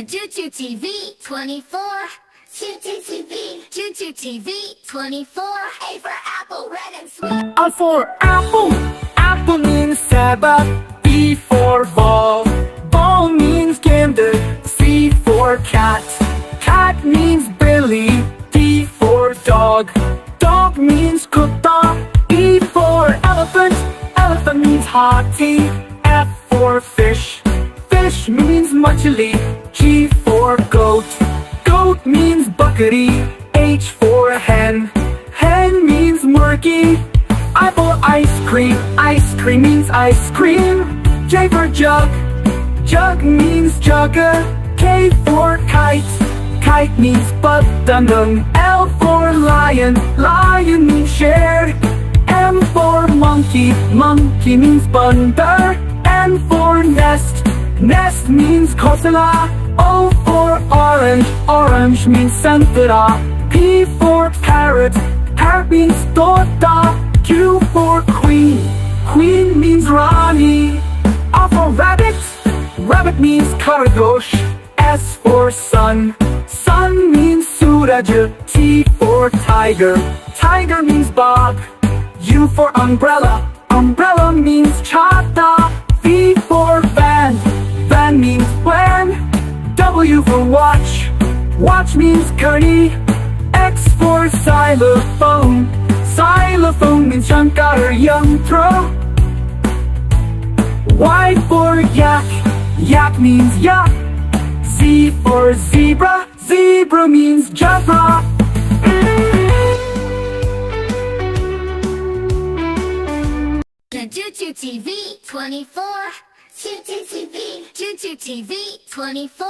Chintu TV 24. Chintu TV. Chintu TV 24. A for apple, red and sweet. A for apple, apple means Sabbath. B for ball, ball means gander. C for cat, cat means Billy. D for dog, dog means kutta. E for elephant, elephant means hathi. F for fish, fish means machli. G for goat, goat means bakari. H for hen, hen means murky. I for ice cream means ice cream. J for jug, jug means jugger. K for kite, kite means patandang. L for lion, lion means share. M for monkey, monkey means bandar. N for nest, nest means kosala. O for orange, orange means santara. P for parrot, parrot means tota. Q for queen, queen means rani. R for rabbit, rabbit means karagosh. S for sun, sun means suraj. T for tiger, tiger means Bob. U for umbrella, umbrella means chata. V for van, van means when. W for watch, watch means curry. X for xylophone, xylophone means shankar yantra. Y for yak, yak means yak. Z for zebra, zebra means jabra. Chintu TV 24. Chintu TV. Chintu TV 24.